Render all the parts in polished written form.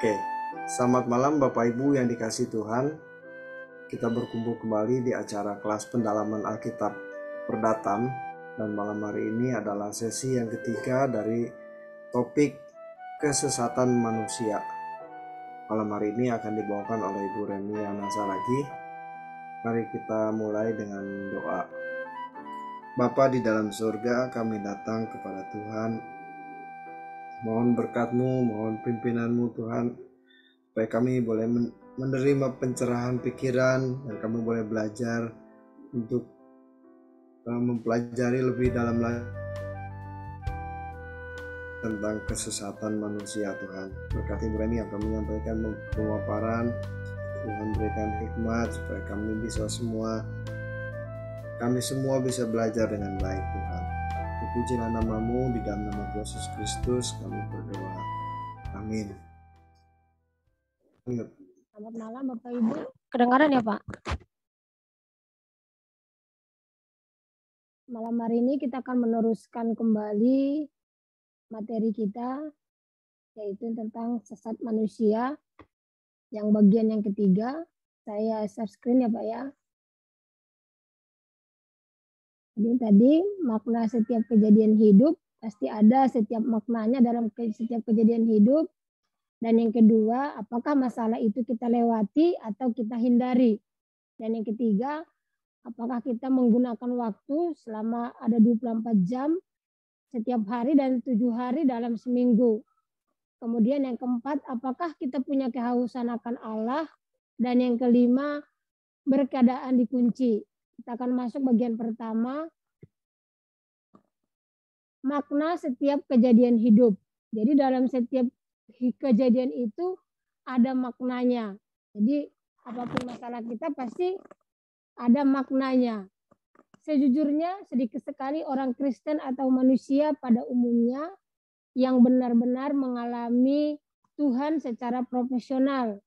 Oke, selamat malam Bapak Ibu yang dikasihi Tuhan. Kita berkumpul kembali di acara kelas pendalaman Alkitab Perdatam, dan malam hari ini adalah sesi yang ketiga dari topik kesesatan manusia. Malam hari ini akan dibawakan oleh Ibu Renia Nasaragi. Mari kita mulai dengan doa. Bapa di dalam surga, kami datang kepada Tuhan. Mohon berkat-Mu, mohon pimpinanmu Tuhan, supaya kami boleh menerima pencerahan pikiran dan kami boleh belajar untuk mempelajari lebih dalam lagi tentang kesesatan manusia. Tuhan, berkati Ibu yang kami menyampaikan pemaparan. Tuhan berikan hikmat supaya kami semua bisa belajar dengan baik. Tuhan, terpujilah nama-Mu, di dalam nama Yesus Kristus kami berdoa. Amin. Selamat malam Bapak Ibu. Kedengaran ya Pak? Malam hari ini kita akan meneruskan kembali materi kita, yaitu tentang sesat manusia, yang bagian yang ketiga. Saya share screen ya Pak ya. Jadi tadi makna setiap kejadian hidup, pasti ada setiap maknanya dalam setiap kejadian hidup. Dan yang kedua, apakah masalah itu kita lewati atau kita hindari. Dan yang ketiga, apakah kita menggunakan waktu selama ada 24 jam setiap hari dan 7 hari dalam seminggu. Kemudian yang keempat, apakah kita punya kehausan akan Allah. Dan yang kelima, berkeadaan dikunci. Kita akan masuk bagian pertama, makna setiap kejadian hidup. Jadi dalam setiap kejadian itu ada maknanya. Jadi apapun masalah kita pasti ada maknanya. Sejujurnya sedikit sekali orang Kristen atau manusia pada umumnya yang benar-benar mengalami Tuhan secara profesional.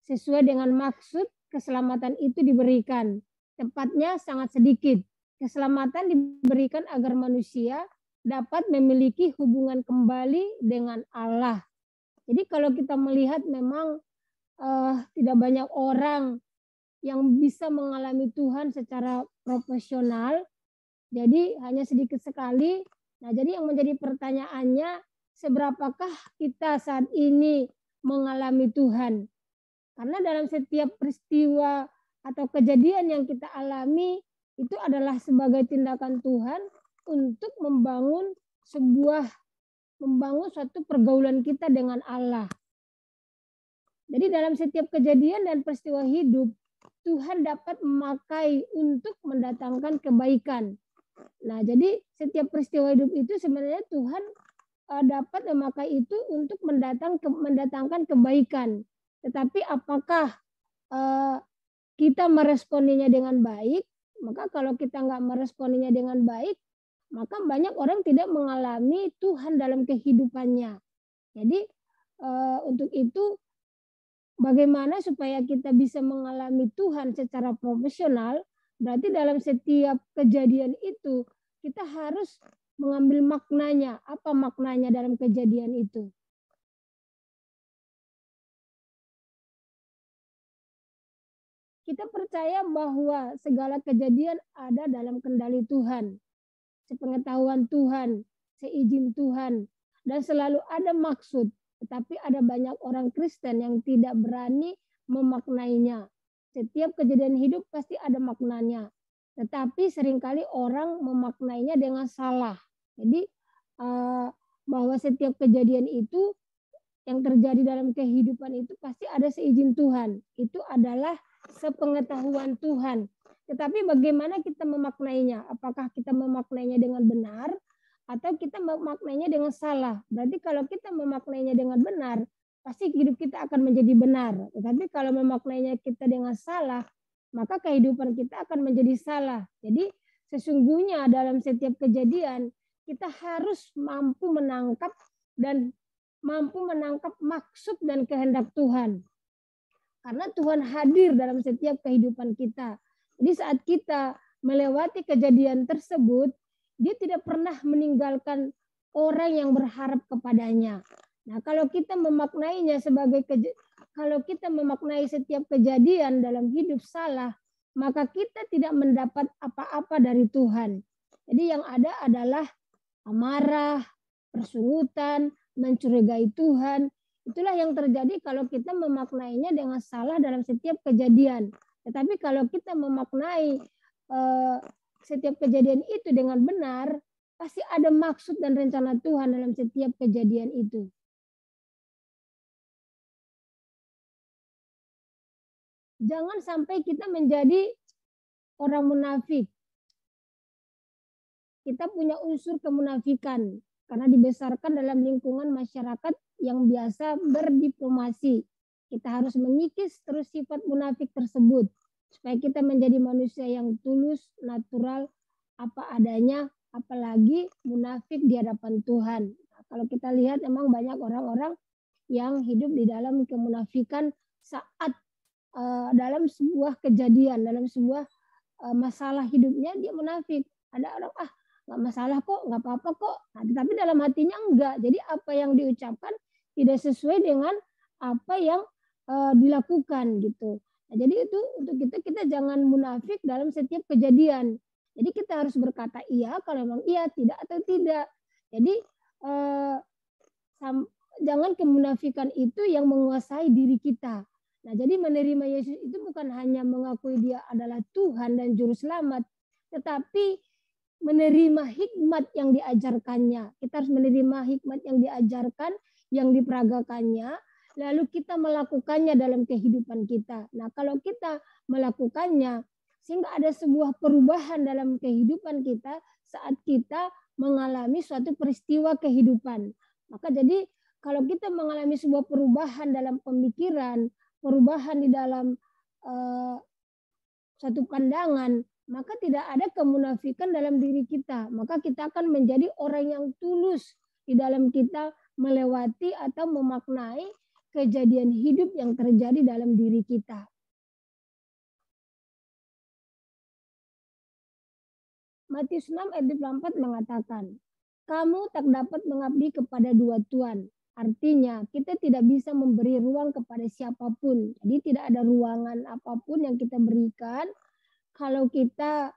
Sesuai dengan maksud keselamatan itu diberikan. Tepatnya sangat sedikit. Keselamatan diberikan agar manusia dapat memiliki hubungan kembali dengan Allah. Jadi kalau kita melihat memang tidak banyak orang yang bisa mengalami Tuhan secara profesional, jadi hanya sedikit sekali. Nah, jadi yang menjadi pertanyaannya, seberapakah kita saat ini mengalami Tuhan? Karena dalam setiap peristiwa atau kejadian yang kita alami, itu adalah sebagai tindakan Tuhan untuk membangun suatu pergaulan kita dengan Allah. Jadi dalam setiap kejadian dan peristiwa hidup, Tuhan dapat memakai untuk mendatangkan kebaikan. Nah, jadi setiap peristiwa hidup itu sebenarnya Tuhan dapat memakai itu untuk mendatangkan kebaikan. Tetapi apakah kita meresponinya dengan baik? Maka kalau kita nggak meresponinya dengan baik, maka banyak orang tidak mengalami Tuhan dalam kehidupannya. Jadi untuk itu bagaimana supaya kita bisa mengalami Tuhan secara profesional? Berarti dalam setiap kejadian itu kita harus mengambil maknanya. Apa maknanya dalam kejadian itu? Kita percaya bahwa segala kejadian ada dalam kendali Tuhan, sepengetahuan Tuhan, seizin Tuhan, dan selalu ada maksud. Tetapi ada banyak orang Kristen yang tidak berani memaknainya. Setiap kejadian hidup pasti ada maknanya. Tetapi seringkali orang memaknainya dengan salah. Jadi bahwa setiap kejadian itu yang terjadi dalam kehidupan itu pasti ada seizin Tuhan. Itu adalah sepengetahuan Tuhan. Tetapi bagaimana kita memaknainya? Apakah kita memaknainya dengan benar atau kita memaknainya dengan salah? Berarti kalau kita memaknainya dengan benar, pasti hidup kita akan menjadi benar. Tetapi kalau memaknainya kita dengan salah, maka kehidupan kita akan menjadi salah. Jadi sesungguhnya dalam setiap kejadian, kita harus mampu menangkap maksud dan kehendak Tuhan. Karena Tuhan hadir dalam setiap kehidupan kita. Jadi saat kita melewati kejadian tersebut, dia tidak pernah meninggalkan orang yang berharap kepadanya. Nah, kalau kita memaknainya kalau kita memaknai setiap kejadian dalam hidup salah, maka kita tidak mendapat apa-apa dari Tuhan. Jadi yang ada adalah amarah, persurutan, mencurigai Tuhan. Itulah yang terjadi kalau kita memaknainya dengan salah dalam setiap kejadian. Tetapi kalau kita memaknai setiap kejadian itu dengan benar, pasti ada maksud dan rencana Tuhan dalam setiap kejadian itu. Jangan sampai kita menjadi orang munafik. Kita punya unsur kemunafikan karena dibesarkan dalam lingkungan masyarakat yang biasa berdiplomasi. Kita harus mengikis terus sifat munafik tersebut supaya kita menjadi manusia yang tulus, natural, apa adanya, apalagi munafik di hadapan Tuhan. Nah, kalau kita lihat memang banyak orang-orang yang hidup di dalam kemunafikan saat dalam sebuah kejadian, dalam sebuah masalah hidupnya dia munafik. Ada orang nggak masalah kok, nggak apa-apa kok. Nah, tapi dalam hatinya enggak. Jadi apa yang diucapkan tidak sesuai dengan apa yang dilakukan gitu. Nah, jadi itu untuk kita jangan munafik dalam setiap kejadian. Jadi kita harus berkata iya kalau memang iya, tidak atau tidak. Jadi jangan kemunafikan itu yang menguasai diri kita. Nah, jadi menerima Yesus itu bukan hanya mengakui dia adalah Tuhan dan Juru Selamat, tetapi menerima hikmat yang diajarkannya. Kita harus menerima hikmat yang diajarkan, yang diperagakannya, lalu kita melakukannya dalam kehidupan kita. Nah, kalau kita melakukannya, sehingga ada sebuah perubahan dalam kehidupan kita saat kita mengalami suatu peristiwa kehidupan. Maka jadi kalau kita mengalami sebuah perubahan dalam pemikiran, perubahan di dalam suatu pandangan, maka tidak ada kemunafikan dalam diri kita. Maka kita akan menjadi orang yang tulus di dalam kita melewati atau memaknai kejadian hidup yang terjadi dalam diri kita. Matius 6 ayat 24 mengatakan, kamu tak dapat mengabdi kepada dua tuan. Artinya kita tidak bisa memberi ruang kepada siapapun. Jadi tidak ada ruangan apapun yang kita berikan kalau kita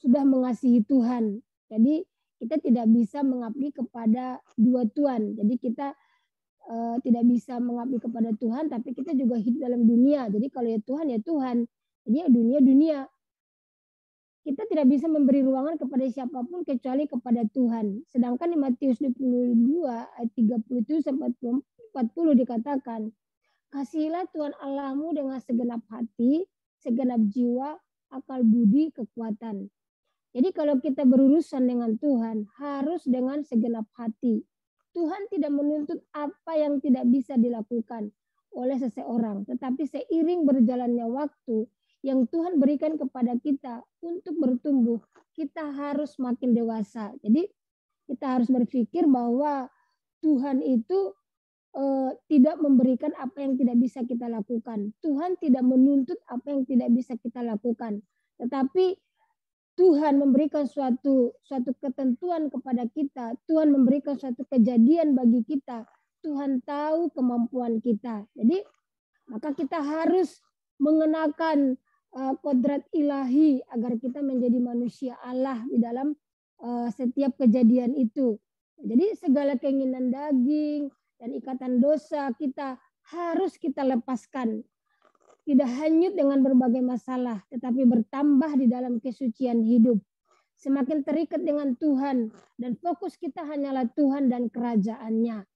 sudah mengasihi Tuhan. Jadi kita tidak bisa mengabdi kepada dua tuan. Jadi kita tidak bisa mengabdi kepada Tuhan, tapi kita juga hidup dalam dunia. Jadi kalau ya Tuhan. Jadi ya dunia. Kita tidak bisa memberi ruangan kepada siapapun kecuali kepada Tuhan. Sedangkan di Matius 22 ayat 37 sampai 40 dikatakan, kasihilah Tuhan Allahmu dengan segenap hati, segenap jiwa, akal budi, kekuatan. Jadi kalau kita berurusan dengan Tuhan, harus dengan segenap hati. Tuhan tidak menuntut apa yang tidak bisa dilakukan oleh seseorang. Tetapi seiring berjalannya waktu, yang Tuhan berikan kepada kita untuk bertumbuh, kita harus makin dewasa. Jadi kita harus berpikir bahwa Tuhan itu tidak memberikan apa yang tidak bisa kita lakukan. Tuhan tidak menuntut apa yang tidak bisa kita lakukan. Tetapi Tuhan memberikan suatu ketentuan kepada kita. Tuhan memberikan suatu kejadian bagi kita. Tuhan tahu kemampuan kita. Jadi maka kita harus mengenakan kodrat ilahi agar kita menjadi manusia Allah di dalam setiap kejadian itu. Jadi segala keinginan daging dan ikatan dosa harus kita lepaskan. Tidak hanyut dengan berbagai masalah, tetapi bertambah di dalam kesucian hidup. Semakin terikat dengan Tuhan dan fokus kita hanyalah Tuhan dan kerajaannya.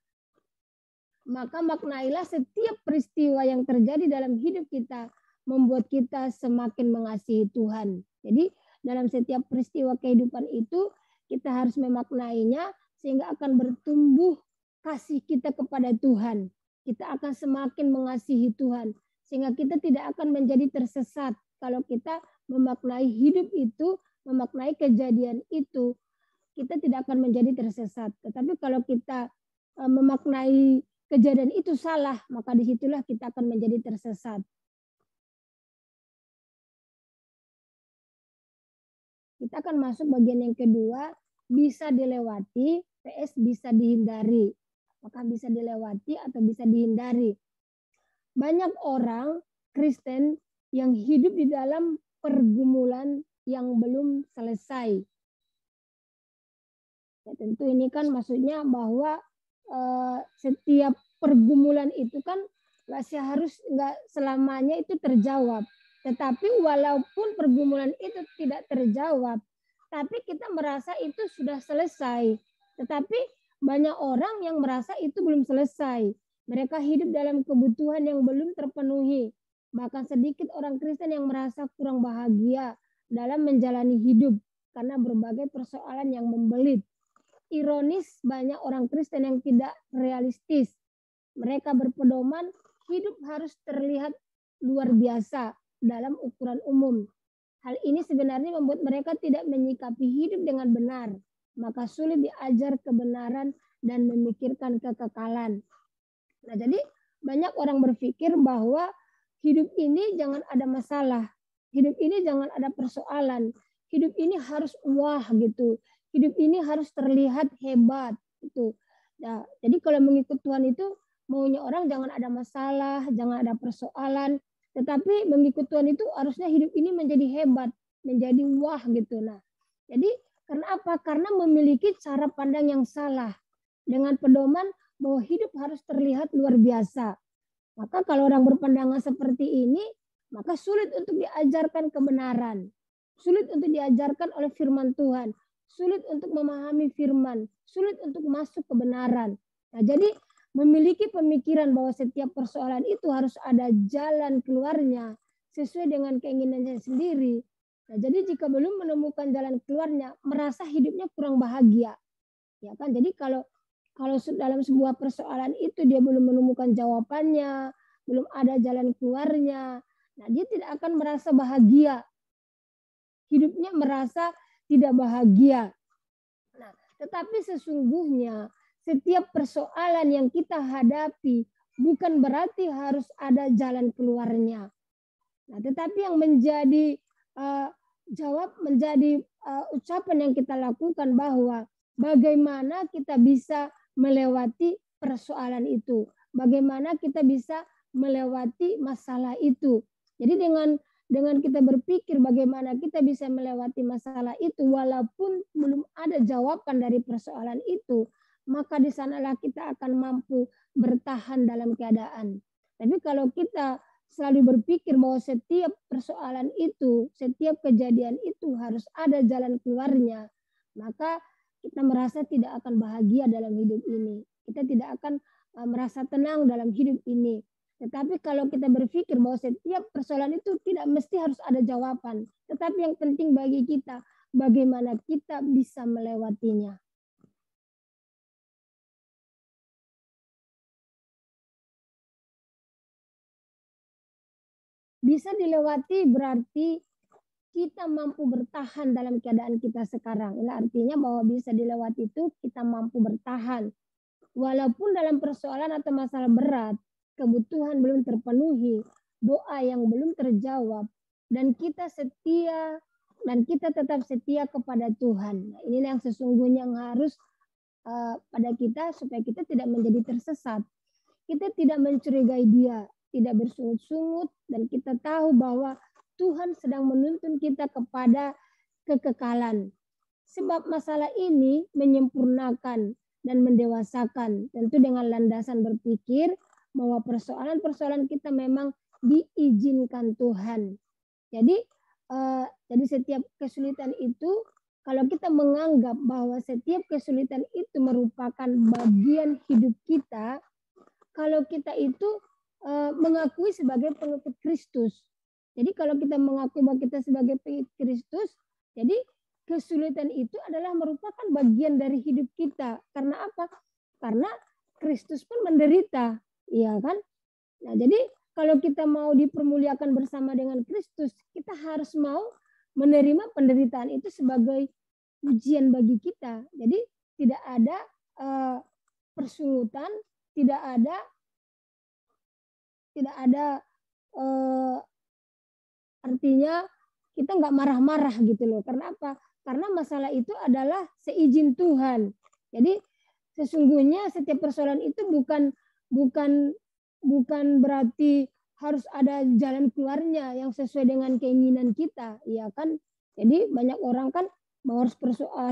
Maka maknailah setiap peristiwa yang terjadi dalam hidup kita membuat kita semakin mengasihi Tuhan. Jadi dalam setiap peristiwa kehidupan itu kita harus memaknainya sehingga akan bertumbuh kasih kita kepada Tuhan. Kita akan semakin mengasihi Tuhan sehingga kita tidak akan menjadi tersesat kalau kita memaknai hidup itu, memaknai kejadian itu, kita tidak akan menjadi tersesat. Tetapi kalau kita memaknai kejadian itu salah, maka disitulah kita akan menjadi tersesat. Kita akan masuk bagian yang kedua, bisa dilewati, PS bisa dihindari. Apakah bisa dilewati atau bisa dihindari? Banyak orang Kristen yang hidup di dalam pergumulan yang belum selesai. Ya, tentu ini kan maksudnya bahwa setiap pergumulan itu kan nggak selamanya itu terjawab. Tetapi walaupun pergumulan itu tidak terjawab, tapi kita merasa itu sudah selesai. Tetapi banyak orang yang merasa itu belum selesai. Mereka hidup dalam kebutuhan yang belum terpenuhi. Bahkan sedikit orang Kristen yang merasa kurang bahagia dalam menjalani hidup karena berbagai persoalan yang membelit. Ironis, banyak orang Kristen yang tidak realistis. Mereka berpedoman hidup harus terlihat luar biasa dalam ukuran umum. Hal ini sebenarnya membuat mereka tidak menyikapi hidup dengan benar. Maka sulit diajar kebenaran dan memikirkan kekekalan. Nah, jadi banyak orang berpikir bahwa hidup ini jangan ada masalah. Hidup ini jangan ada persoalan. Hidup ini harus wah gitu. Hidup ini harus terlihat hebat gitu. Nah, jadi kalau mengikut Tuhan itu maunya orang jangan ada masalah, jangan ada persoalan. Tetapi mengikut Tuhan itu harusnya hidup ini menjadi hebat, menjadi wah gitu. Nah, jadi karena apa? Karena memiliki cara pandang yang salah dengan pedoman bahwa hidup harus terlihat luar biasa. Maka kalau orang berpandangan seperti ini, maka sulit untuk diajarkan kebenaran. Sulit untuk diajarkan oleh firman Tuhan. Sulit untuk memahami firman. Sulit untuk masuk kebenaran. Nah, jadi memiliki pemikiran bahwa setiap persoalan itu harus ada jalan keluarnya sesuai dengan keinginannya sendiri. Nah, jadi jika belum menemukan jalan keluarnya, merasa hidupnya kurang bahagia. Ya kan? Jadi kalau dalam sebuah persoalan itu dia belum menemukan jawabannya, belum ada jalan keluarnya, nah dia tidak akan merasa bahagia. Hidupnya merasa tidak bahagia. Nah, tetapi sesungguhnya setiap persoalan yang kita hadapi bukan berarti harus ada jalan keluarnya. Nah, tetapi yang menjadi ucapan yang kita lakukan bahwa bagaimana kita bisa melewati persoalan itu, bagaimana kita bisa melewati masalah itu. Jadi dengan kita berpikir bagaimana kita bisa melewati masalah itu walaupun belum ada jawaban dari persoalan itu, maka di sanalah kita akan mampu bertahan dalam keadaan. Tapi kalau kita selalu berpikir bahwa setiap persoalan itu, setiap kejadian itu harus ada jalan keluarnya, maka kita merasa tidak akan bahagia dalam hidup ini. Kita tidak akan merasa tenang dalam hidup ini. Tetapi kalau kita berpikir bahwa setiap persoalan itu tidak mesti harus ada jawaban. Tetapi yang penting bagi kita, bagaimana kita bisa melewatinya. Bisa dilewati berarti kita mampu bertahan dalam keadaan kita sekarang. Ini artinya bahwa bisa dilewati itu kita mampu bertahan. Walaupun dalam persoalan atau masalah berat, kebutuhan belum terpenuhi, doa yang belum terjawab, dan kita setia dan kita tetap setia kepada Tuhan. Nah, ini yang sesungguhnya yang harus pada kita supaya kita tidak menjadi tersesat. Kita tidak mencurigai Dia, tidak bersungut-sungut, dan kita tahu bahwa Tuhan sedang menuntun kita kepada kekekalan. Sebab masalah ini menyempurnakan dan mendewasakan, tentu dengan landasan berpikir bahwa persoalan-persoalan kita memang diizinkan Tuhan. Jadi setiap kesulitan itu, kalau kita menganggap bahwa setiap kesulitan itu merupakan bagian hidup kita, kalau kita itu mengakui sebagai pengikut Kristus. Jadi kalau kita mengakui bahwa kita sebagai pengikut Kristus, jadi kesulitan itu adalah merupakan bagian dari hidup kita. Karena apa? Karena Kristus pun menderita, iya kan? Nah, jadi kalau kita mau dipermuliakan bersama dengan Kristus, kita harus mau menerima penderitaan itu sebagai ujian bagi kita. Jadi tidak ada persungutan, tidak ada artinya kita nggak marah-marah gitu loh. Karena apa? karena masalah itu adalah seizin Tuhan. Jadi sesungguhnya setiap persoalan itu bukan berarti harus ada jalan keluarnya yang sesuai dengan keinginan kita, ya kan? Jadi banyak orang kan bahwa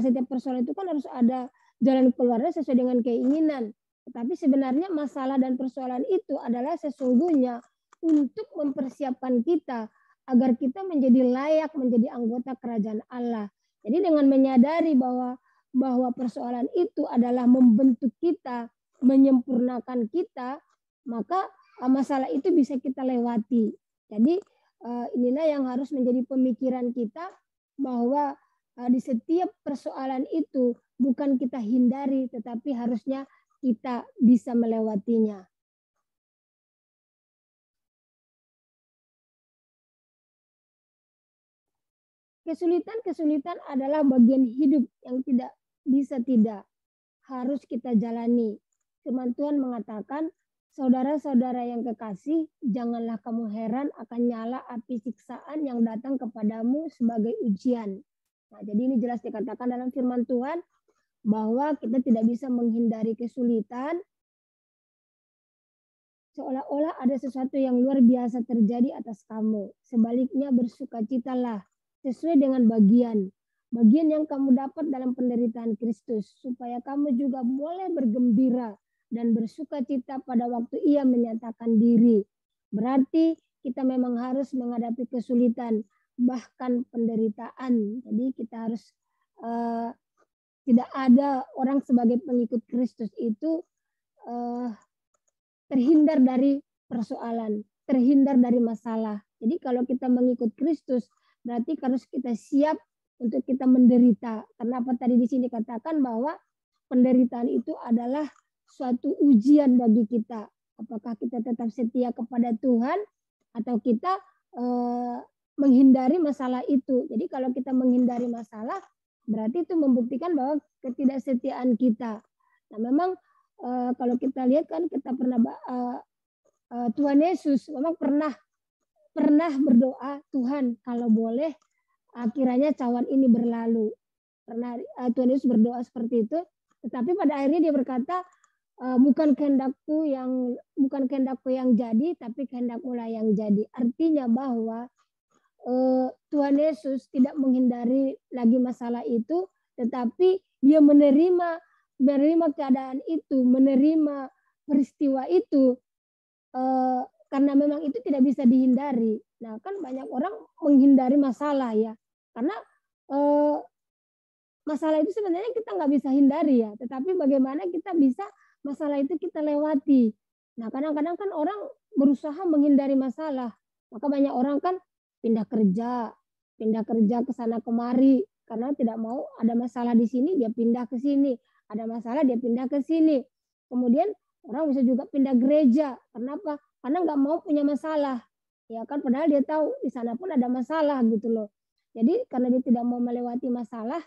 setiap persoalan itu kan harus ada jalan keluarnya sesuai dengan keinginan. Tetapi sebenarnya masalah dan persoalan itu adalah sesungguhnya untuk mempersiapkan kita agar kita menjadi layak menjadi anggota kerajaan Allah. Jadi dengan menyadari bahwa persoalan itu adalah membentuk kita, menyempurnakan kita, maka masalah itu bisa kita lewati. Jadi inilah yang harus menjadi pemikiran kita, bahwa di setiap persoalan itu bukan kita hindari, tetapi harusnya kita bisa melewatinya. Kesulitan-kesulitan adalah bagian hidup yang tidak harus kita jalani. Firman Tuhan mengatakan, saudara-saudara yang kekasih, janganlah kamu heran akan nyala api siksaan yang datang kepadamu sebagai ujian. Nah, jadi ini jelas dikatakan dalam firman Tuhan bahwa kita tidak bisa menghindari kesulitan, seolah-olah ada sesuatu yang luar biasa terjadi atas kamu. Sebaliknya bersukacitalah sesuai dengan bagian yang kamu dapat dalam penderitaan Kristus, supaya kamu juga boleh bergembira dan bersukacita pada waktu Ia menyatakan diri. Berarti kita memang harus menghadapi kesulitan, bahkan penderitaan. Jadi kita harus tidak ada orang sebagai pengikut Kristus itu terhindar dari persoalan, terhindar dari masalah. Jadi kalau kita mengikut Kristus, berarti harus kita siap untuk kita menderita. Kenapa tadi di sini katakan bahwa penderitaan itu adalah suatu ujian bagi kita. Apakah kita tetap setia kepada Tuhan atau kita menghindari masalah itu. Jadi kalau kita menghindari masalah, berarti itu membuktikan bahwa ketidaksetiaan kita. Nah memang kalau kita lihat kan kita pernah Tuhan Yesus memang pernah berdoa, Tuhan kalau boleh kiranya cawan ini berlalu. Pernah Tuhan Yesus berdoa seperti itu, tetapi pada akhirnya dia berkata, bukan kehendakku yang jadi, tapi kehendakmu lah yang jadi. Artinya bahwa Tuhan Yesus tidak menghindari lagi masalah itu, tetapi dia menerima keadaan itu, menerima peristiwa itu, karena memang itu tidak bisa dihindari. Nah kan banyak orang menghindari masalah ya, karena masalah itu sebenarnya kita nggak bisa hindari ya, tetapi bagaimana kita bisa masalah itu kita lewati. Nah kadang-kadang kan orang berusaha menghindari masalah, maka banyak orang kan pindah kerja ke sana kemari, karena tidak mau ada masalah di sini dia pindah ke sini, ada masalah dia pindah ke sini. Kemudian orang bisa juga pindah gereja, kenapa? Karena nggak mau punya masalah, ya kan? Padahal dia tahu di sana pun ada masalah gitu loh. Jadi karena dia tidak mau melewati masalah,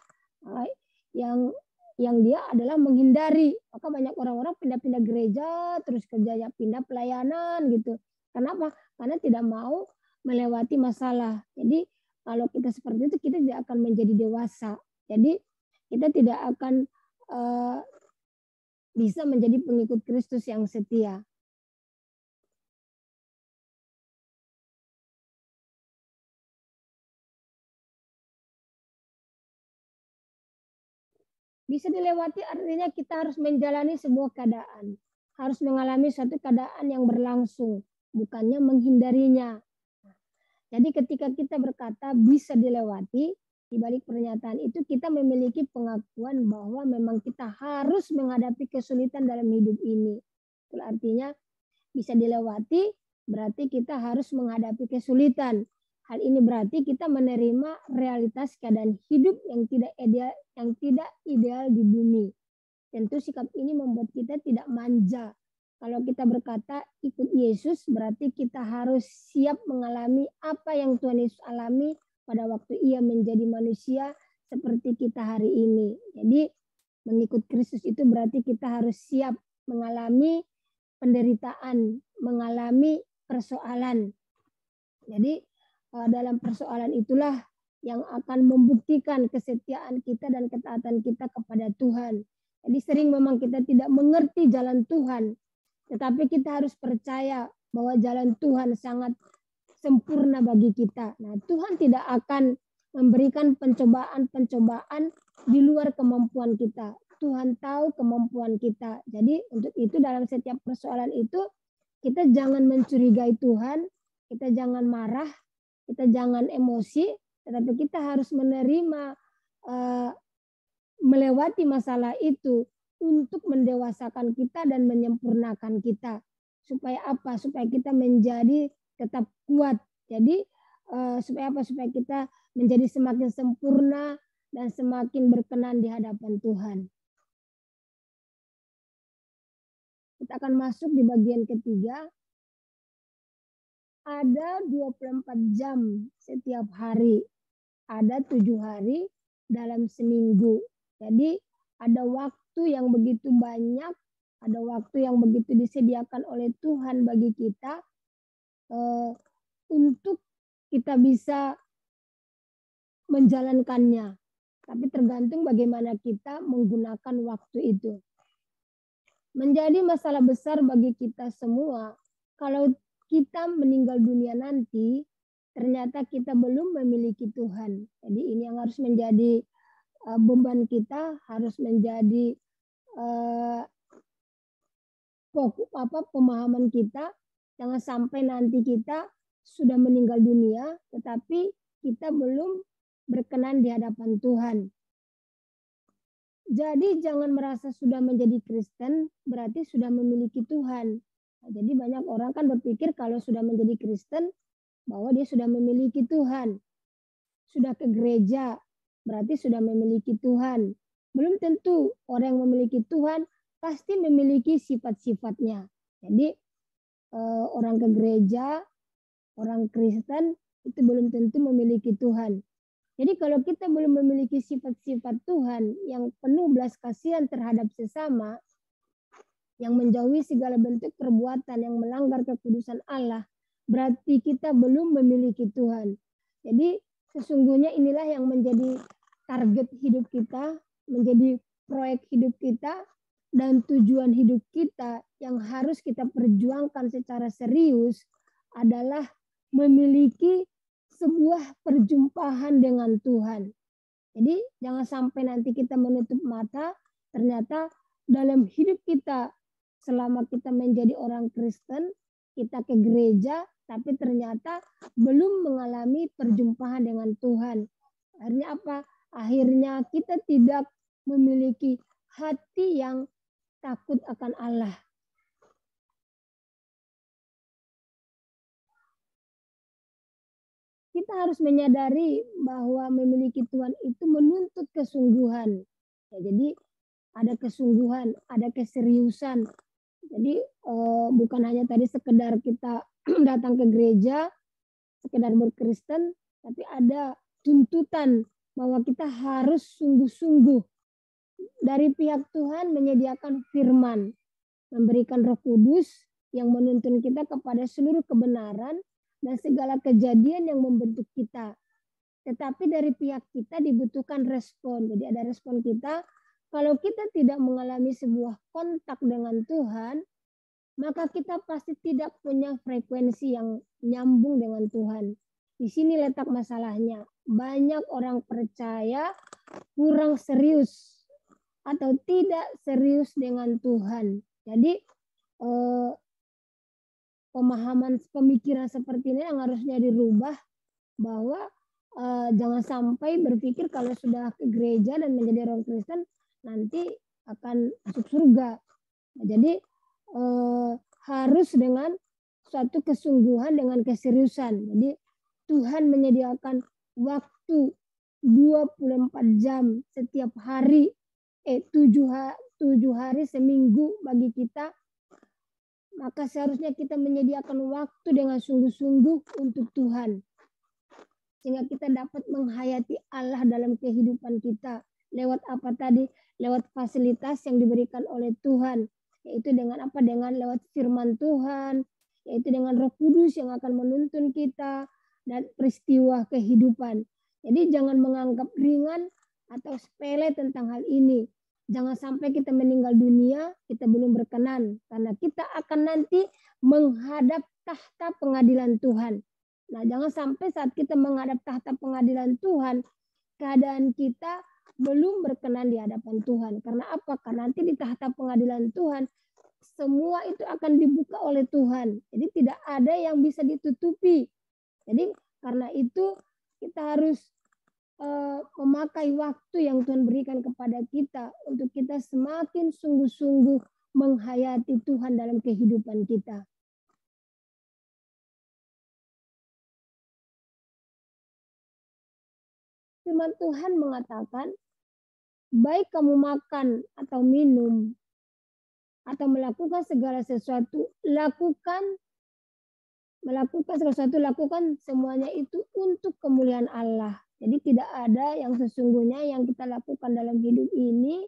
yang dia adalah menghindari, maka banyak orang-orang pindah-pindah gereja, terus kerjanya pindah pelayanan gitu. Kenapa? Karena tidak mau melewati masalah. Jadi kalau kita seperti itu, kita tidak akan menjadi dewasa. Jadi kita tidak akan bisa menjadi pengikut Kristus yang setia. Bisa dilewati artinya kita harus menjalani sebuah keadaan. Harus mengalami suatu keadaan yang berlangsung, bukannya menghindarinya. Jadi ketika kita berkata bisa dilewati, di balik pernyataan itu kita memiliki pengakuan bahwa memang kita harus menghadapi kesulitan dalam hidup ini. Itu artinya bisa dilewati, berarti kita harus menghadapi kesulitan. Hal ini berarti kita menerima realitas keadaan hidup yang tidak ideal di bumi. Tentu sikap ini membuat kita tidak manja. Kalau kita berkata ikut Yesus, berarti kita harus siap mengalami apa yang Tuhan Yesus alami pada waktu Ia menjadi manusia seperti kita hari ini. Jadi mengikut Kristus itu berarti kita harus siap mengalami penderitaan, mengalami persoalan. Jadi dalam persoalan itulah yang akan membuktikan kesetiaan kita dan ketaatan kita kepada Tuhan. Jadi sering memang kita tidak mengerti jalan Tuhan, tetapi kita harus percaya bahwa jalan Tuhan sangat sempurna bagi kita. Nah, Tuhan tidak akan memberikan pencobaan-pencobaan di luar kemampuan kita. Tuhan tahu kemampuan kita. Jadi untuk itu dalam setiap persoalan itu kita jangan mencurigai Tuhan, kita jangan marah, kita jangan emosi, tetapi kita harus menerima, melewati masalah itu untuk mendewasakan kita dan menyempurnakan kita. Supaya apa? Supaya kita menjadi tetap kuat. Jadi supaya apa? Supaya kita menjadi semakin sempurna dan semakin berkenan di hadapan Tuhan. Kita akan masuk di bagian ketiga. Ada 24 jam setiap hari. Ada 7 hari dalam seminggu. Jadi ada waktu yang begitu banyak, ada waktu yang begitu disediakan oleh Tuhan bagi kita untuk kita bisa menjalankannya. Tapi tergantung bagaimana kita menggunakan waktu itu. Menjadi masalah besar bagi kita semua, kalau kita meninggal dunia nanti, ternyata kita belum memiliki Tuhan. Jadi ini yang harus menjadi beban kita, harus menjadi pemahaman kita. Jangan sampai nanti kita sudah meninggal dunia, tetapi kita belum berkenan di hadapan Tuhan. Jadi jangan merasa sudah menjadi Kristen berarti sudah memiliki Tuhan. Nah, jadi banyak orang kan berpikir kalau sudah menjadi Kristen bahwa dia sudah memiliki Tuhan. Sudah ke gereja berarti sudah memiliki Tuhan. Belum tentu orang yang memiliki Tuhan pasti memiliki sifat-sifatnya. Jadi orang ke gereja, orang Kristen itu belum tentu memiliki Tuhan. Jadi kalau kita belum memiliki sifat-sifat Tuhan yang penuh belas kasihan terhadap sesama, yang menjauhi segala bentuk perbuatan yang melanggar kekudusan Allah, berarti kita belum memiliki Tuhan. Jadi sesungguhnya inilah yang menjadi target hidup kita, menjadi proyek hidup kita, dan tujuan hidup kita yang harus kita perjuangkan secara serius adalah memiliki sebuah perjumpaan dengan Tuhan. Jadi jangan sampai nanti kita menutup mata, ternyata dalam hidup kita selama kita menjadi orang Kristen, kita ke gereja, tapi ternyata belum mengalami perjumpaan dengan Tuhan. Akhirnya apa? Akhirnya kita tidak memiliki hati yang takut akan Allah. Kita harus menyadari bahwa memiliki Tuhan itu menuntut kesungguhan. Ya, jadi ada kesungguhan, ada keseriusan. Jadi bukan hanya tadi sekedar kita datang ke gereja, sekedar berkristen, tapi ada tuntutan bahwa kita harus sungguh-sungguh dari pihak Tuhan menyediakan firman, memberikan Roh Kudus yang menuntun kita kepada seluruh kebenaran dan segala kejadian yang membentuk kita. Tetapi dari pihak kita dibutuhkan respon. Jadi ada respon kita. Kalau kita tidak mengalami sebuah kontak dengan Tuhan, maka kita pasti tidak punya frekuensi yang nyambung dengan Tuhan. Di sini letak masalahnya. Banyak orang percaya kurang serius atau tidak serius dengan Tuhan. Jadi pemahaman pemikiran seperti ini yang harusnya dirubah, bahwa jangan sampai berpikir kalau sudah ke gereja dan menjadi orang Kristen nanti akan masuk surga. Nah, jadi harus dengan suatu kesungguhan, dengan keseriusan. Jadi Tuhan menyediakan waktu 24 jam setiap hari, 7 hari seminggu bagi kita. Maka seharusnya kita menyediakan waktu dengan sungguh-sungguh untuk Tuhan. Sehingga kita dapat menghayati Allah dalam kehidupan kita. Lewat apa tadi? Lewat fasilitas yang diberikan oleh Tuhan. Yaitu dengan apa? Dengan lewat firman Tuhan. Yaitu dengan Roh Kudus yang akan menuntun kita. Dan peristiwa kehidupan. Jadi jangan menganggap ringan atau sepele tentang hal ini. Jangan sampai kita meninggal dunia, kita belum berkenan. Karena kita akan nanti menghadap tahta pengadilan Tuhan. Nah, jangan sampai saat kita menghadap tahta pengadilan Tuhan, keadaan kita belum berkenan di hadapan Tuhan. Karena apa? Karena nanti di tahta pengadilan Tuhan, semua itu akan dibuka oleh Tuhan. Jadi tidak ada yang bisa ditutupi. Jadi karena itu kita harus memakai waktu yang Tuhan berikan kepada kita untuk kita semakin sungguh-sungguh menghayati Tuhan dalam kehidupan kita. Firman Tuhan mengatakan, baik kamu makan atau minum atau melakukan segala sesuatu, lakukan semuanya itu untuk kemuliaan Allah. Jadi tidak ada yang sesungguhnya yang kita lakukan dalam hidup ini,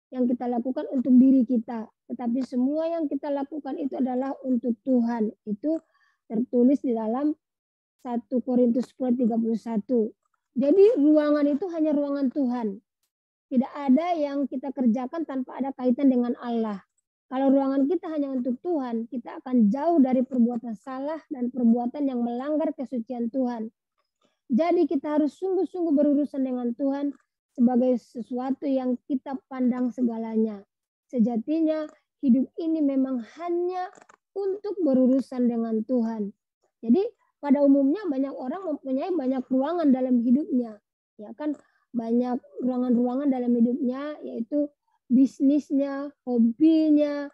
yang kita lakukan untuk diri kita. Tetapi semua yang kita lakukan itu adalah untuk Tuhan. Itu tertulis di dalam 1 Korintus 10:31. Jadi ruangan itu hanya ruangan Tuhan. Tidak ada yang kita kerjakan tanpa ada kaitan dengan Allah. Kalau ruangan kita hanya untuk Tuhan, kita akan jauh dari perbuatan salah dan perbuatan yang melanggar kesucian Tuhan. Jadi kita harus sungguh-sungguh berurusan dengan Tuhan sebagai sesuatu yang kita pandang segalanya. Sejatinya hidup ini memang hanya untuk berurusan dengan Tuhan. Jadi pada umumnya banyak orang mempunyai banyak ruangan dalam hidupnya. Ya kan, banyak ruangan-ruangan dalam hidupnya, yaitu bisnisnya, hobinya,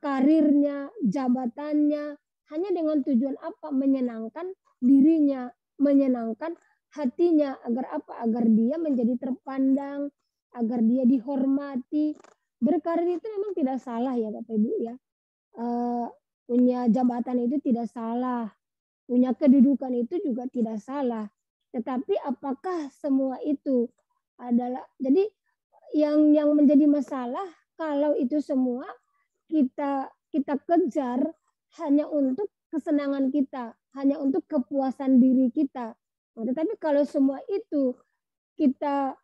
karirnya, jabatannya, hanya dengan tujuan apa? Menyenangkan dirinya, menyenangkan hatinya. Agar apa? Agar dia menjadi terpandang, agar dia dihormati. Berkarir itu memang tidak salah ya Bapak Ibu ya. Punya jabatan itu tidak salah. Punya kedudukan itu juga tidak salah. Tetapi apakah semua itu adalah, jadi yang menjadi masalah kalau itu semua kita kejar hanya untuk kesenangan kita, hanya untuk kepuasan diri kita. Nah, tetapi kalau semua itu kita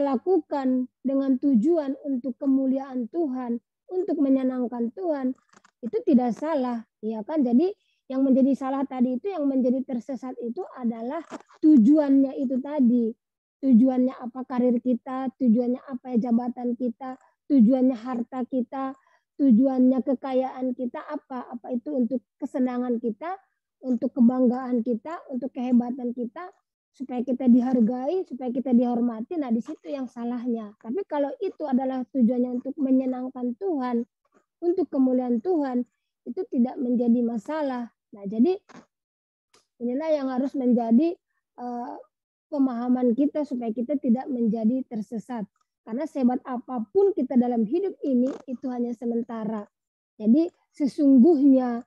lakukan dengan tujuan untuk kemuliaan Tuhan, untuk menyenangkan Tuhan, itu tidak salah, ya kan? Jadi yang menjadi salah tadi itu, yang menjadi tersesat itu adalah tujuannya itu tadi. Tujuannya apa karir kita, tujuannya apa jabatan kita, tujuannya harta kita, tujuannya kekayaan kita apa? Apa itu untuk kesenangan kita, untuk kebanggaan kita, untuk kehebatan kita, supaya kita dihargai, supaya kita dihormati. Nah, di situ yang salahnya. Tapi kalau itu adalah tujuannya untuk menyenangkan Tuhan, untuk kemuliaan Tuhan, itu tidak menjadi masalah. Nah, jadi inilah yang harus menjadi pemahaman kita supaya kita tidak menjadi tersesat. Karena sehebat apapun kita dalam hidup ini, itu hanya sementara. Jadi sesungguhnya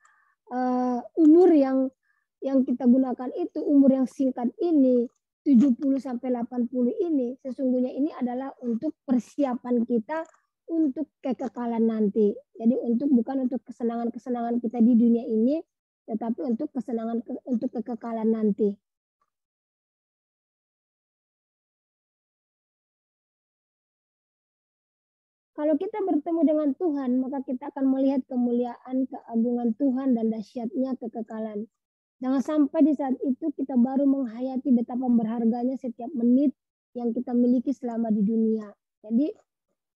umur yang kita gunakan itu, umur yang singkat ini, 70-80 ini, sesungguhnya ini adalah untuk persiapan kita untuk kekekalan nanti. Jadi bukan untuk kesenangan-kesenangan kita di dunia ini, tetapi untuk untuk kekekalan nanti. Kalau kita bertemu dengan Tuhan, maka kita akan melihat kemuliaan, keagungan Tuhan dan dahsyatnya kekekalan. Jangan sampai di saat itu kita baru menghayati betapa berharganya setiap menit yang kita miliki selama di dunia. Jadi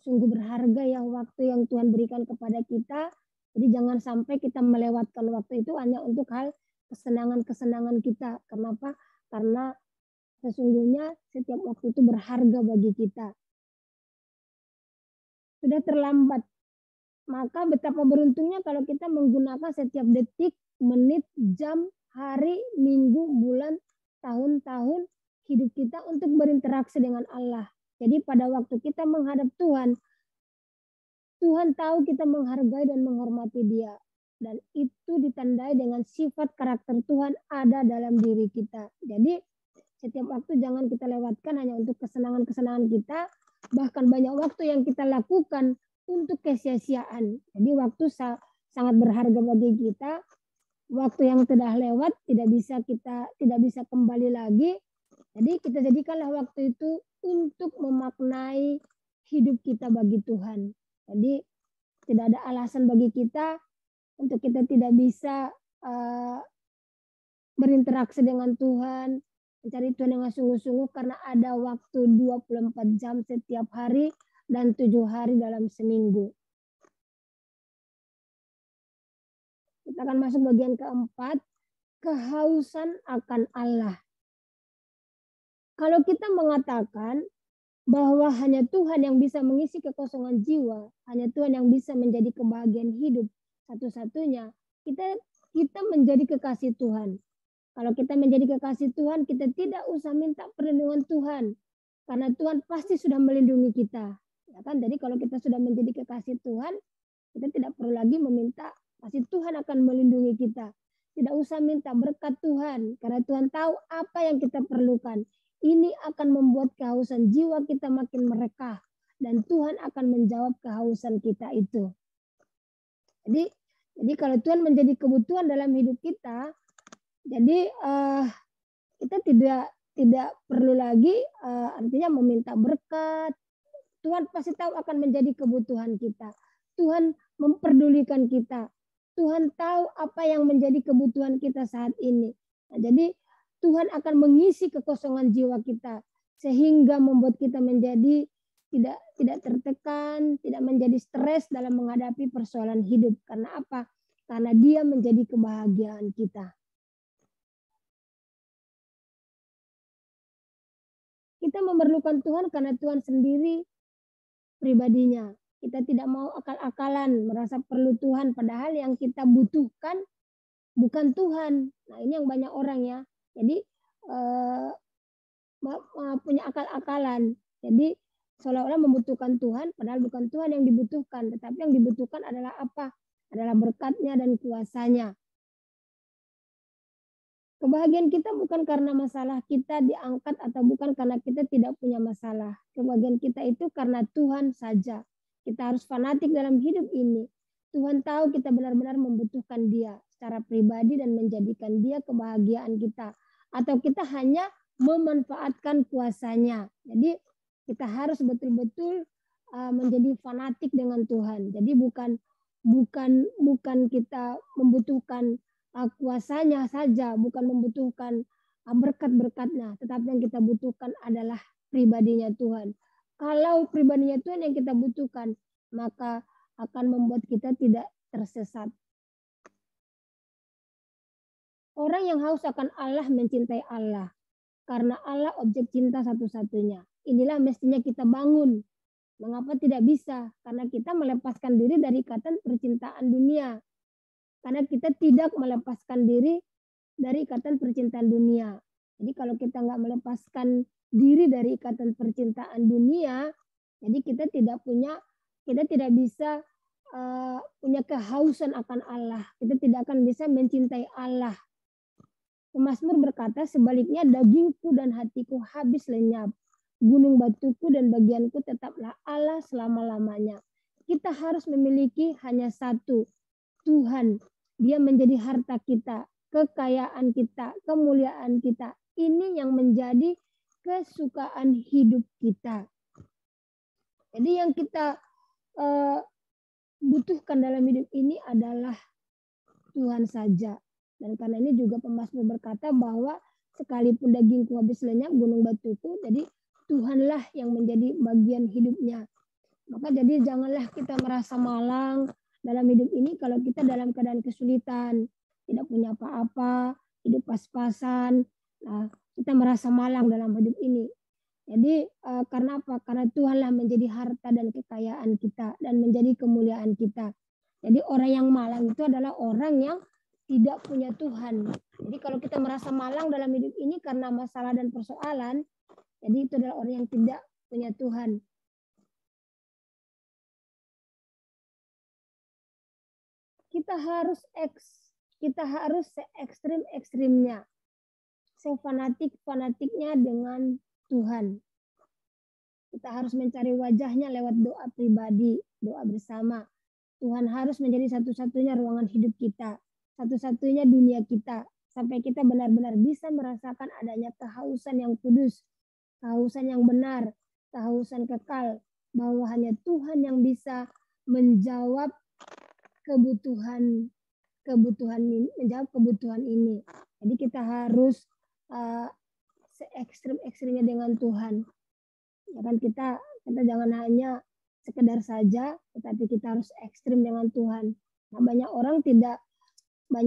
sungguh berharga ya waktu yang Tuhan berikan kepada kita. Jadi jangan sampai kita melewatkan waktu itu hanya untuk hal kesenangan-kesenangan kita. Kenapa? Karena sesungguhnya setiap waktu itu berharga bagi kita. Sudah terlambat. Maka betapa beruntungnya kalau kita menggunakan setiap detik, menit, jam, hari, minggu, bulan, tahun-tahun hidup kita untuk berinteraksi dengan Allah. Jadi pada waktu kita menghadap Tuhan, Tuhan tahu kita menghargai dan menghormati Dia. Dan itu ditandai dengan sifat karakter Tuhan ada dalam diri kita. Jadi setiap waktu jangan kita lewatkan hanya untuk kesenangan-kesenangan kita. Bahkan banyak waktu yang kita lakukan untuk kesia-siaan. Jadi waktu sangat berharga bagi kita. Waktu yang telah lewat tidak bisa kembali lagi. Jadi kita jadikanlah waktu itu untuk memaknai hidup kita bagi Tuhan. Jadi tidak ada alasan bagi kita untuk kita tidak bisa berinteraksi dengan Tuhan, mencari Tuhan dengan sungguh-sungguh karena ada waktu 24 jam setiap hari dan 7 hari dalam seminggu. Kita akan masuk bagian keempat, kehausan akan Allah. Kalau kita mengatakan bahwa hanya Tuhan yang bisa mengisi kekosongan jiwa, hanya Tuhan yang bisa menjadi kebahagiaan hidup satu-satunya, kita menjadi kekasih Tuhan. Kalau kita menjadi kekasih Tuhan, kita tidak usah minta perlindungan Tuhan, karena Tuhan pasti sudah melindungi kita. Ya kan? Jadi kalau kita sudah menjadi kekasih Tuhan, kita tidak perlu lagi meminta, pasti Tuhan akan melindungi kita. Tidak usah minta berkat Tuhan, karena Tuhan tahu apa yang kita perlukan. Ini akan membuat kehausan jiwa kita makin merekah, dan Tuhan akan menjawab kehausan kita itu. Jadi kalau Tuhan menjadi kebutuhan dalam hidup kita, jadi kita tidak perlu lagi artinya meminta berkat. Tuhan pasti tahu akan menjadi kebutuhan kita. Tuhan memperdulikan kita. Tuhan tahu apa yang menjadi kebutuhan kita saat ini. Nah, jadi Tuhan akan mengisi kekosongan jiwa kita sehingga membuat kita menjadi tidak tertekan, tidak menjadi stres dalam menghadapi persoalan hidup. Karena apa? Karena Dia menjadi kebahagiaan kita. Kita memerlukan Tuhan karena Tuhan sendiri pribadinya. Kita tidak mau akal-akalan, merasa perlu Tuhan, padahal yang kita butuhkan bukan Tuhan. Nah, ini yang banyak orang ya. Jadi punya akal-akalan. Jadi seolah-olah membutuhkan Tuhan, padahal bukan Tuhan yang dibutuhkan, tetapi yang dibutuhkan adalah apa? Adalah berkat-Nya dan kuasa-Nya. Kebahagiaan kita bukan karena masalah kita diangkat atau bukan karena kita tidak punya masalah. Kebahagiaan kita itu karena Tuhan saja. Kita harus fanatik dalam hidup ini. Tuhan tahu kita benar-benar membutuhkan Dia secara pribadi dan menjadikan Dia kebahagiaan kita. Atau kita hanya memanfaatkan kuasa-Nya. Jadi kita harus betul-betul menjadi fanatik dengan Tuhan. Jadi bukan kita membutuhkan kuasa-Nya saja, bukan membutuhkan berkat-berkat-Nya, tetapi yang kita butuhkan adalah pribadinya Tuhan. Kalau pribadinya Tuhan yang kita butuhkan, maka akan membuat kita tidak tersesat. Orang yang haus akan Allah mencintai Allah, karena Allah objek cinta satu-satunya. Inilah mestinya kita bangun. Mengapa tidak bisa? Karena kita melepaskan diri dari ikatan percintaan dunia. Karena kita tidak melepaskan diri dari ikatan percintaan dunia. Jadi kalau kita nggak melepaskan diri dari ikatan percintaan dunia, jadi kita tidak bisa punya kehausan akan Allah. Kita tidak akan bisa mencintai Allah. Pemazmur berkata, sebaliknya dagingku dan hatiku habis lenyap. Gunung batuku dan bagianku tetaplah Allah selama-lamanya. Kita harus memiliki hanya satu, Tuhan. Dia menjadi harta kita, kekayaan kita, kemuliaan kita. Ini yang menjadi kesukaan hidup kita. Jadi yang kita butuhkan dalam hidup ini adalah Tuhan saja. Dan karena ini juga pemazmur berkata bahwa sekalipun dagingku habis lenyap, gunung batuku, jadi Tuhanlah yang menjadi bagian hidupnya. Maka jadi janganlah kita merasa malang dalam hidup ini kalau kita dalam keadaan kesulitan, tidak punya apa-apa, hidup pas-pasan, nah, kita merasa malang dalam hidup ini. Jadi karena apa? Karena Tuhanlah menjadi harta dan kekayaan kita dan menjadi kemuliaan kita. Jadi orang yang malang itu adalah orang yang tidak punya Tuhan. Jadi kalau kita merasa malang dalam hidup ini karena masalah dan persoalan, jadi itu adalah orang yang tidak punya Tuhan. Kita harus se-ekstrim-ekstrimnya, se-fanatik-fanatiknya dengan Tuhan. Kita harus mencari wajahnya lewat doa pribadi, doa bersama. Tuhan harus menjadi satu-satunya ruangan hidup kita, satu-satunya dunia kita. sampai kita benar-benar bisa merasakan adanya kehausan yang kudus, kehausan yang benar, kehausan kekal, bahwa hanya Tuhan yang bisa menjawab kebutuhan ini. Jadi kita harus se-ekstrim-ekstrimnya dengan Tuhan. Ya kan, kita jangan hanya sekedar saja, tetapi kita harus ekstrim dengan Tuhan. Nah, banyak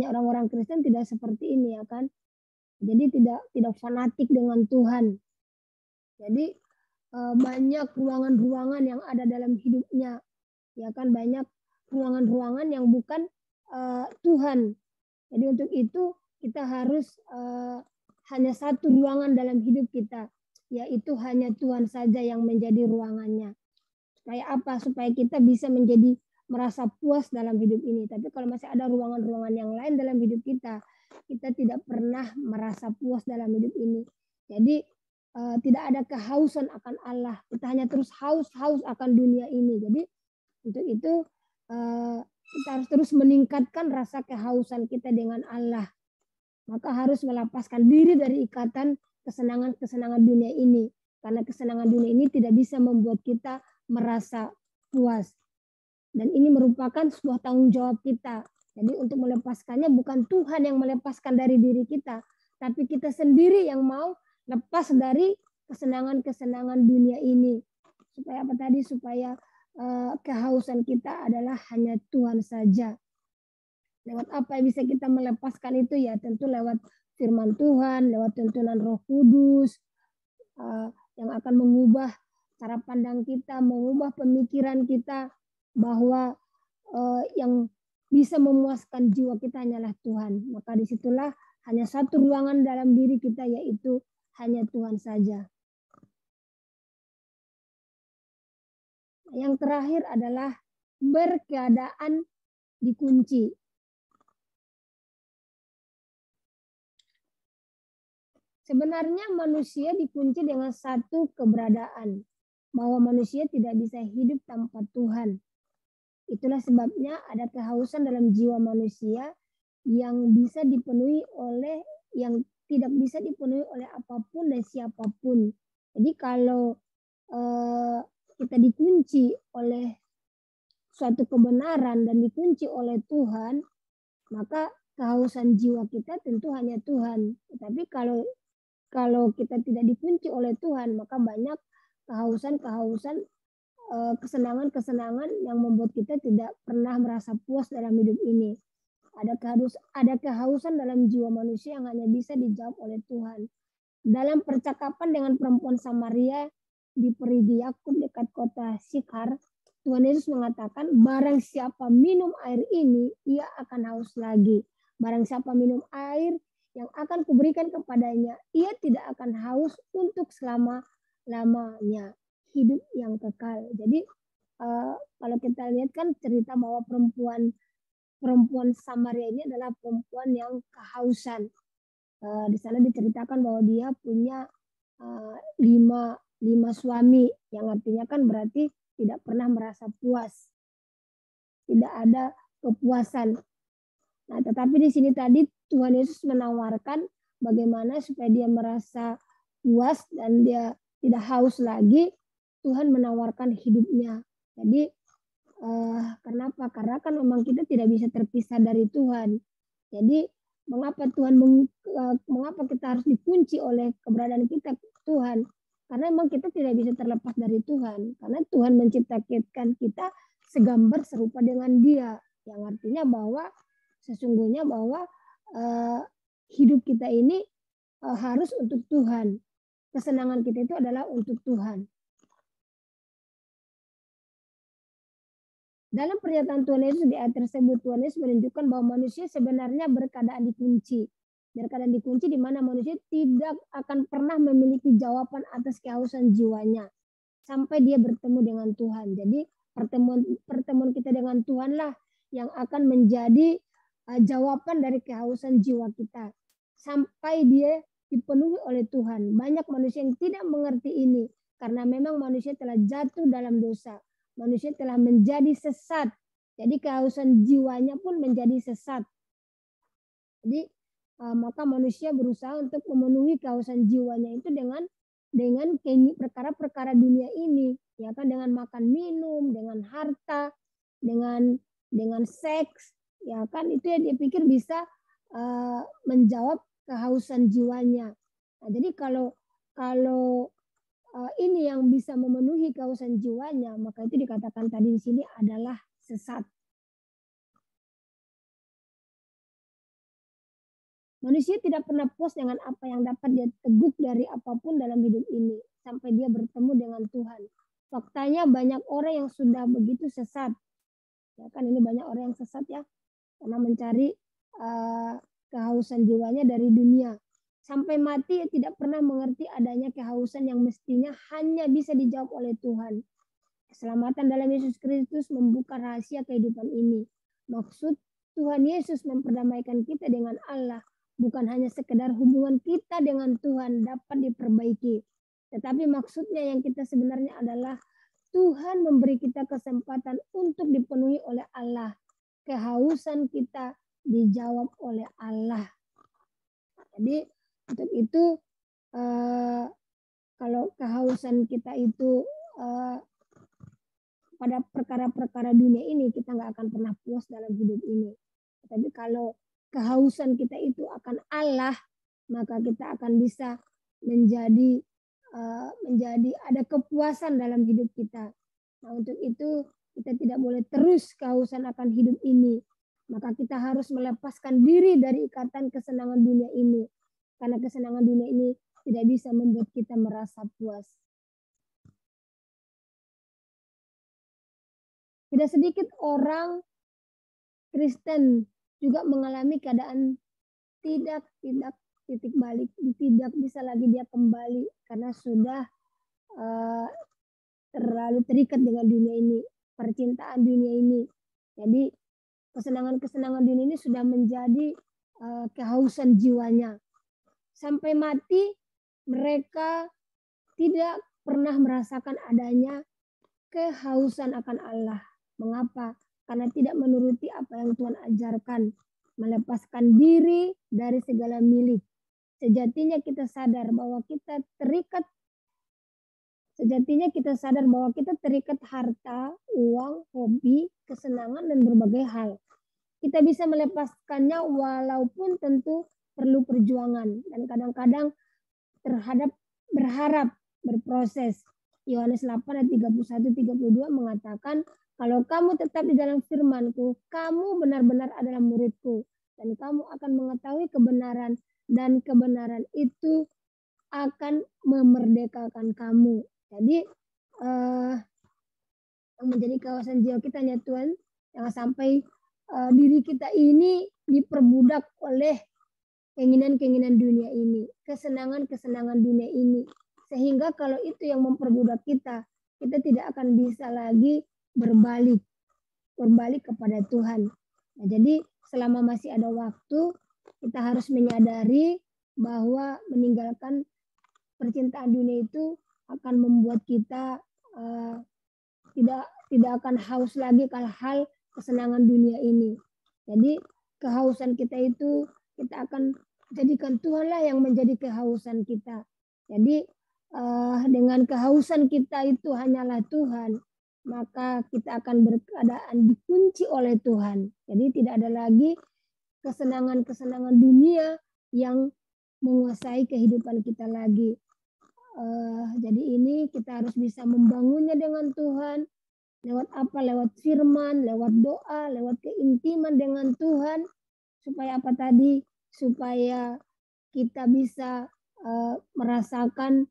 orang-orang Kristen tidak seperti ini, ya kan. Jadi tidak fanatik dengan Tuhan. Jadi banyak ruangan-ruangan yang ada dalam hidupnya, ya kan, banyak ruangan-ruangan yang bukan Tuhan. Jadi untuk itu kita harus hanya satu ruangan dalam hidup kita, yaitu hanya Tuhan saja yang menjadi ruangannya. Supaya apa? Supaya kita bisa merasa puas dalam hidup ini. Tapi kalau masih ada ruangan-ruangan yang lain dalam hidup kita, kita tidak pernah merasa puas dalam hidup ini. Jadi tidak ada kehausan akan Allah. Kita hanya terus haus akan dunia ini. Jadi untuk itu kita harus terus meningkatkan rasa kehausan kita dengan Allah. Maka harus melepaskan diri dari ikatan kesenangan dunia ini. Karena kesenangan dunia ini tidak bisa membuat kita merasa puas. Dan ini merupakan sebuah tanggung jawab kita. Jadi untuk melepaskannya bukan Tuhan yang melepaskan dari diri kita, tapi kita sendiri yang mau lepas dari kesenangan-kesenangan dunia ini. Supaya apa tadi? Supaya kehausan kita adalah hanya Tuhan saja. Lewat apa yang bisa kita melepaskan itu? Ya tentu lewat firman Tuhan, lewat tuntunan Roh Kudus yang akan mengubah cara pandang kita, mengubah pemikiran kita, bahwa yang bisa memuaskan jiwa kita hanyalah Tuhan. Maka disitulah hanya satu ruangan dalam diri kita, yaitu hanya Tuhan saja. Yang terakhir adalah berkeadaan dikunci. Sebenarnya manusia dikunci dengan satu keberadaan, bahwa manusia tidak bisa hidup tanpa Tuhan. Itulah sebabnya ada kehausan dalam jiwa manusia yang bisa dipenuhi oleh, yang tidak bisa dipenuhi oleh apapun dan siapapun. Jadi kalau kita dikunci oleh suatu kebenaran dan dikunci oleh Tuhan, maka kehausan jiwa kita tentu hanya Tuhan. Tetapi kalau kita tidak dikunci oleh Tuhan, maka banyak kehausan-kehausan, kesenangan-kesenangan yang membuat kita tidak pernah merasa puas dalam hidup ini. Ada kehausan dalam jiwa manusia yang hanya bisa dijawab oleh Tuhan. Dalam percakapan dengan perempuan Samaria di Perigi Yakub dekat kota Sykhar, Tuhan Yesus mengatakan, barang siapa minum air ini, ia akan haus lagi. Barang siapa minum air yang akan kuberikan kepadanya, ia tidak akan haus untuk selama-lamanya. Hidup yang kekal. Jadi kalau kita lihat kan cerita bahwa perempuan Samaria ini adalah perempuan yang kehausan. Di sana diceritakan bahwa dia punya 5 suami, yang artinya kan berarti tidak pernah merasa puas, tidak ada kepuasan. Nah, tetapi di sini tadi Tuhan Yesus menawarkan bagaimana supaya dia merasa puas dan dia tidak haus lagi. Tuhan menawarkan hidupnya. Jadi kenapa? Karena kan memang kita tidak bisa terpisah dari Tuhan. Jadi mengapa kita harus dikunci oleh keberadaan kita Tuhan? Karena memang kita tidak bisa terlepas dari Tuhan. Karena Tuhan menciptakan kita segambar serupa dengan Dia. Yang artinya bahwa sesungguhnya bahwa hidup kita ini harus untuk Tuhan. Kesenangan kita itu adalah untuk Tuhan. Dalam pernyataan Tuhan Yesus di ayat tersebut, Tuhan Yesus menunjukkan bahwa manusia sebenarnya berkeadaan dikunci. Berkeadaan dikunci di mana manusia tidak akan pernah memiliki jawaban atas kehausan jiwanya sampai dia bertemu dengan Tuhan. Jadi pertemuan kita dengan Tuhanlah yang akan menjadi jawaban dari kehausan jiwa kita sampai dia dipenuhi oleh Tuhan. Banyak manusia yang tidak mengerti ini karena memang manusia telah jatuh dalam dosa. Manusia telah menjadi sesat. Jadi kehausan jiwanya pun menjadi sesat. Jadi maka manusia berusaha untuk memenuhi kehausan jiwanya itu dengan perkara-perkara dunia ini, ya kan, dengan makan minum, dengan harta, dengan seks, ya kan, itu yang dia pikir bisa menjawab kehausan jiwanya. Nah, jadi kalau ini yang bisa memenuhi kehausan jiwanya, maka itu dikatakan tadi di sini adalah sesat. Manusia tidak pernah puas dengan apa yang dapat dia teguk dari apapun dalam hidup ini sampai dia bertemu dengan Tuhan. Faktanya banyak orang yang sudah begitu sesat. Ya kan, ini banyak orang yang sesat ya, karena mencari kehausan jiwanya dari dunia. Sampai mati tidak pernah mengerti adanya kehausan yang mestinya hanya bisa dijawab oleh Tuhan. Keselamatan dalam Yesus Kristus membuka rahasia kehidupan ini. Maksud Tuhan Yesus memperdamaikan kita dengan Allah bukan hanya sekedar hubungan kita dengan Tuhan dapat diperbaiki, tetapi maksudnya yang kita sebenarnya adalah Tuhan memberi kita kesempatan untuk dipenuhi oleh Allah. Kehausan kita dijawab oleh Allah. Jadi untuk itu kalau kehausan kita itu pada perkara-perkara dunia ini, kita nggak akan pernah puas dalam hidup ini. Tapi kalau kehausan kita itu akan Allah, maka kita akan bisa menjadi ada kepuasan dalam hidup kita. Nah, untuk itu kita tidak boleh terus kehausan akan hidup ini. Maka kita harus melepaskan diri dari ikatan kesenangan dunia ini. Karena kesenangan dunia ini tidak bisa membuat kita merasa puas. Tidak sedikit orang Kristen juga mengalami keadaan tidak titik balik, tidak bisa lagi dia kembali karena sudah terlalu terikat dengan dunia ini, percintaan dunia ini. Jadi kesenangan-kesenangan dunia ini sudah menjadi kehausan jiwanya. Sampai mati mereka tidak pernah merasakan adanya kehausan akan Allah. Mengapa? Karena tidak menuruti apa yang Tuhan ajarkan, melepaskan diri dari segala milik. Sejatinya kita sadar bahwa kita terikat harta, uang, hobi, kesenangan, dan berbagai hal. Kita bisa melepaskannya walaupun tentu perlu perjuangan dan kadang-kadang berharap, berproses. Yohanes 8 ayat 31-32 mengatakan, kalau kamu tetap di dalam firman-Ku, kamu benar-benar adalah murid-Ku, dan kamu akan mengetahui kebenaran, dan kebenaran itu akan memerdekakan kamu. Jadi yang menjadi kawasan jiwa kita ya Tuhan, jangan sampai diri kita ini diperbudak oleh keinginan-keinginan dunia ini, kesenangan-kesenangan dunia ini. Sehingga kalau itu yang memperbudak kita tidak akan bisa lagi berbalik kepada Tuhan. Nah, jadi selama masih ada waktu, kita harus menyadari bahwa meninggalkan percintaan dunia itu akan membuat kita tidak akan haus lagi kalau hal kesenangan dunia ini. Jadi kehausan kita itu kita akan jadikan Tuhanlah yang menjadi kehausan kita. Jadi dengan kehausan kita itu hanyalah Tuhan, maka kita akan berkeadaan dikunci oleh Tuhan. Jadi tidak ada lagi kesenangan-kesenangan dunia yang menguasai kehidupan kita lagi. Jadi ini kita harus bisa membangunnya dengan Tuhan. Lewat apa? Lewat firman, lewat doa, lewat keintiman dengan Tuhan. Supaya apa tadi? Supaya kita bisa merasakan,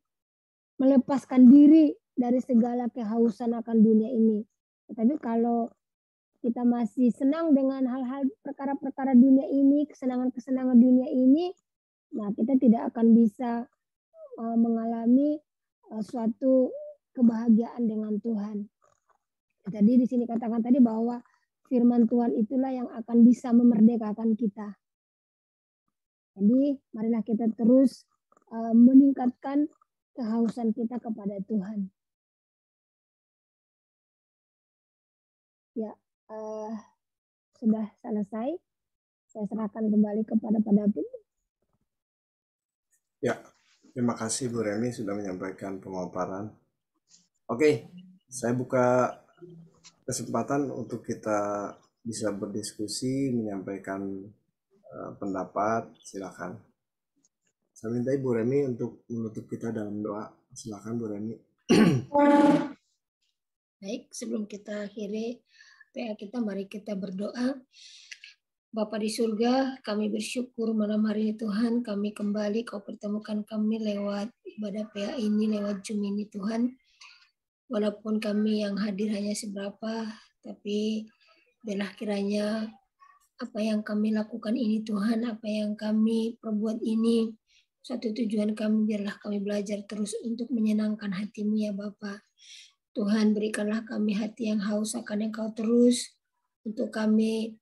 melepaskan diri dari segala kehausan akan dunia ini. Tetapi kalau kita masih senang dengan hal-hal perkara-perkara dunia ini, kesenangan-kesenangan dunia ini, nah kita tidak akan bisa mengalami suatu kebahagiaan dengan Tuhan. Tadi di sini katakan tadi bahwa firman Tuhan itulah yang akan bisa memerdekakan kita. Jadi marilah kita terus meningkatkan kehausan kita kepada Tuhan. Ya, sudah selesai. Saya serahkan kembali kepada Pak David. Ya, terima kasih Bu Remi sudah menyampaikan pemaparan. Oke, saya buka kesempatan untuk kita bisa berdiskusi, menyampaikan pendapat. Silakan. Saya minta Ibu Remi untuk menutup kita dalam doa. Silakan Bu Remi. Baik, sebelum kita akhiri PA kita, mari kita berdoa. Bapa di surga, kami bersyukur malam hari ini Tuhan, kami kembali Kau pertemukan kami lewat ibadah PA ini, lewat Zoom ini Tuhan. Walaupun kami yang hadir hanya seberapa, tapi biarlah kiranya apa yang kami lakukan ini Tuhan, apa yang kami perbuat ini, satu tujuan kami, biarlah kami belajar terus untuk menyenangkan hati-Mu ya Bapa. Tuhan, berikanlah kami hati yang haus akan Engkau terus, untuk kami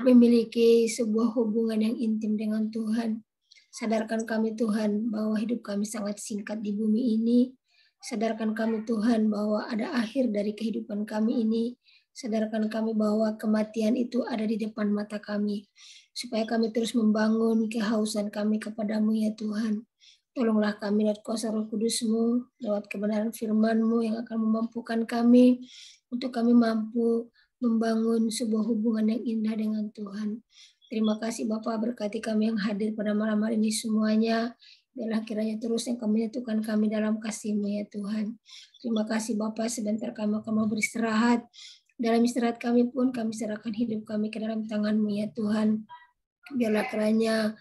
memiliki sebuah hubungan yang intim dengan Tuhan. Sadarkan kami Tuhan bahwa hidup kami sangat singkat di bumi ini. Sadarkan kami Tuhan bahwa ada akhir dari kehidupan kami ini. Sadarkan kami bahwa kematian itu ada di depan mata kami. Supaya kami terus membangun kehausan kami kepadamu ya Tuhan. Tolonglah kami lewat kuasa Roh Kudus-Mu, lewat kebenaran firman-Mu yang akan memampukan kami untuk kami mampu membangun sebuah hubungan yang indah dengan Tuhan. Terima kasih Bapak, berkati kami yang hadir pada malam hari ini semuanya. Biarlah kiranya terus yang kami menyatukan kami dalam kasih-Mu ya Tuhan. Terima kasih Bapak, sebentar kami akan mau beristirahat. Dalam istirahat kami pun kami serahkan hidup kami ke dalam tangan-Mu ya Tuhan. Biarlah kiranya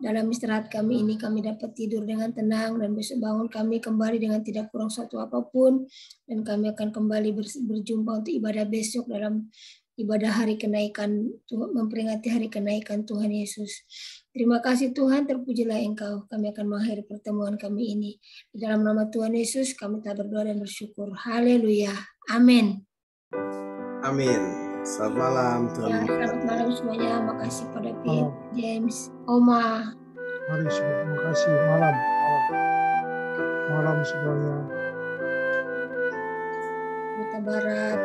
dalam istirahat kami ini kami dapat tidur dengan tenang, dan besok bangun kami kembali dengan tidak kurang suatu apapun, dan kami akan kembali berjumpa untuk ibadah besok dalam ibadah hari kenaikan, memperingati hari kenaikan Tuhan Yesus. Terima kasih Tuhan, terpujilah Engkau. Kami akan mengakhiri pertemuan kami ini. Di dalam nama Tuhan Yesus kami telah berdoa dan bersyukur. Haleluya. Amin. Amin. Selamat malam Tuhan. Selamat malam semuanya. Makasih pada Pete, James, Oma. Mari semua, makasih. Malam semuanya. Kota Barat.